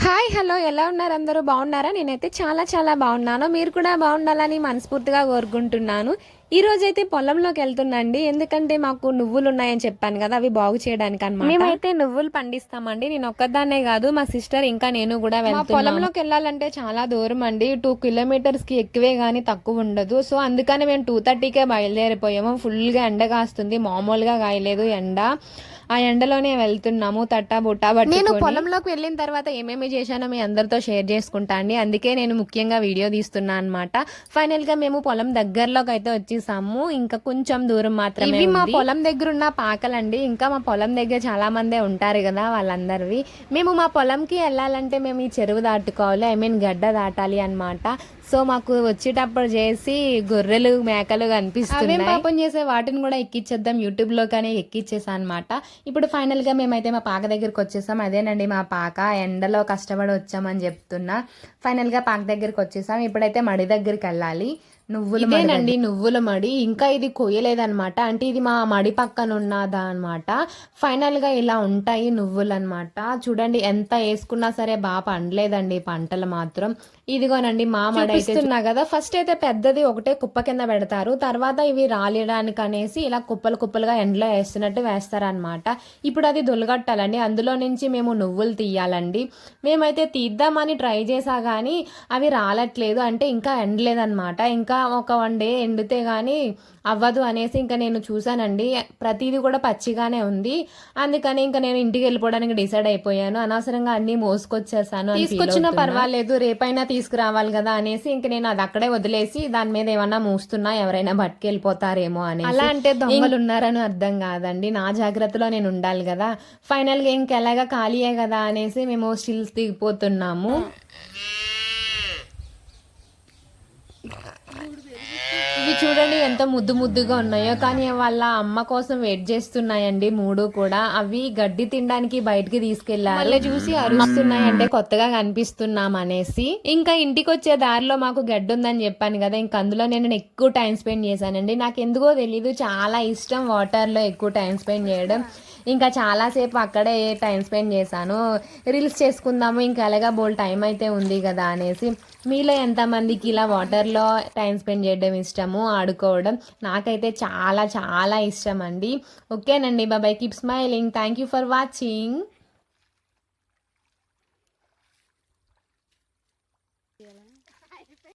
Hi hello ఎలా ఉన్నారు అందరూ బాగున్నారా? నేనైతే చాలా బాగున్నాను. మీరు కూడా బాగుండాలని మనస్ఫూర్తిగా కోరుకుంటున్నాను. ఈ రోజైతే పొలంలోకి వెళ్తున్నాండి. ఎందుకంటే మాకు నువ్వులు ఉన్నాయని చెప్పాను కదా, అవి బాగు చేయడానికి అన్నమాట. మేమైతే నువ్వులు పండిస్తామండి. నేను ఒక్కదాన్నే కాదు, మా సిస్టర్ ఇంకా నేను కూడా వెళ్తున్నాము. పొలంలోకి వెళ్ళాలంటే చాలా దూరం అండి. 2 కిలోమీటర్స్కి ఎక్కువే కానీ తక్కువ ఉండదు. సో అందుకని మేము 2:30కే బయలుదేరిపోయాము. ఫుల్గా ఎండ కాస్తుంది, మామూలుగా కాయలేదు ఎండ. ఆ ఎండలోనే వెళ్తున్నాము తట్టా బుట్టా పట్టుకొని. నేను పొలంలోకి వెళ్ళిన తర్వాత ఏమేమి చేశానో మీ అందరితో షేర్ చేసుకుంటా అండి. అందుకే నేను ముఖ్యంగా వీడియో తీస్తున్నా అనమాట. ఫైనల్ గా మేము పొలం దగ్గరలోకి అయితే వచ్చేసాము. ఇంకా కొంచెం దూరం మాత్రమే. ఇవి మా పొలం దగ్గర ఉన్న పాకలండి. ఇంకా మా పొలం దగ్గర చాలా మందే ఉంటారు కదా, వాళ్ళందరివి. మేము మా పొలంకి వెళ్ళాలంటే మేము ఈ చెరువు దాటుకోవాలి, గడ్డ దాటాలి అనమాట. సో మాకు వచ్చేటప్పుడు చేసి గొర్రెలు మేకలు కనిపిస్తున్నాయి. పాపం చేసే వాటిని కూడా ఎక్కించేద్దాం యూట్యూబ్ లో కానీ ఎక్కిచ్చేసా అనమాట. ఇప్పుడు ఫైనల్ గా మేమైతే మా పాక దగ్గరికి వచ్చేసాం. అదేనండి మా పాక. ఎండలో కష్టపడి వచ్చామని చెప్తున్నా. ఫైనల్ గా పాక దగ్గరికి వచ్చేసాం. ఇప్పుడైతే మడి దగ్గరికి వెళ్ళాలి. ఇదేనండి నువ్వుల మడి. ఇంకా ఇది కొయ్యలేదన్నమాట. అంటే ఇది మా మడి పక్కన ఉన్నదా అనమాట. ఫైనల్ గా ఇలా ఉంటాయి నువ్వులు అనమాట. చూడండి ఎంత వేసుకున్నా సరే బాగా పండలేదండి పంటలు మాత్రం. ఇదిగోనండి మా మడి అయితే కదా. ఫస్ట్ అయితే పెద్దది ఒకటే కుప్ప కింద పెడతారు. తర్వాత ఇవి రాలియడానికి అనేసి ఇలా కుప్పలుగా ఎండలో వేస్తున్నట్టు వేస్తారనమాట. ఇప్పుడు అది దొలగట్టాలండి. అందులో నుంచి మేము నువ్వులు తీయాలండి. మేమైతే తీద్దామని ట్రై చేసా కానీ అవి రాలట్లేదు. అంటే ఇంకా ఎండలేదన్నమాట. ఇంకా ఒక 1 డే ఎండితే గానీ అవ్వదు అనేసి ఇంకా నేను చూసానండి. ప్రతిదీ కూడా పచ్చిగానే ఉంది. అందుకని ఇంకా నేను ఇంటికి వెళ్ళిపోవడానికి డిసైడ్ అయిపోయాను. అనవసరంగా అన్ని మోసుకొచ్చేసాను. తీసుకొచ్చినా పర్వాలేదు, రేపైనా తీసుకురావాలి కదా అనేసి ఇంక నేను అది అక్కడే వదిలేసి దాని మీద ఏమన్నా మూస్తున్నా ఎవరైనా పట్టుకెళ్ళిపోతారేమో అని. అలా అంటే దొంగలు ఉన్నారని అర్థం కాదండి. నా జాగ్రత్తలో నేను ఉండాలి కదా. ఫైనల్ గా ఇంకెలాగా ఖాళీయే కదా అనేసి మేము స్టిల్స్ దిగిపోతున్నాము. ఇవి చూడండి ఎంత ముద్దుగా ఉన్నాయో, కానీ వాళ్ళ అమ్మ కోసం వెయిట్ చేస్తున్నాయండి 3 కూడా. అవి గడ్డి తినడానికి బయటికి తీసుకెళ్లారు. మళ్ళీ చూసి అరుస్తున్నాయంటే కొత్తగా కనిపిస్తున్నాం అనేసి. ఇంకా ఇంటికి వచ్చే దారిలో మాకు గడ్డి ఉందని చెప్పాను కదా, ఇంకా అందులో నేను ఎక్కువ టైం స్పెండ్ చేశానండి. నాకు ఎందుకో తెలీదు, చాలా ఇష్టం వాటర్ లో ఎక్కువ టైం స్పెండ్ చేయడం. ఇంకా చాలాసేపు అక్కడే టైం స్పెండ్ చేశాను. రీల్స్ చేసుకుందాము ఇంకా అలాగా బోల్ టైం అయితే ఉంది కదా అనేసి. మీలో ఎంతమందికి ఇలా వాటర్లో టైం స్పెండ్ చేయడం ఇష్టము, ఆడుకోవడం? నాకైతే చాలా ఇష్టం అండి. ఓకేనండి, bye. Keep smiling. Thank you for watching.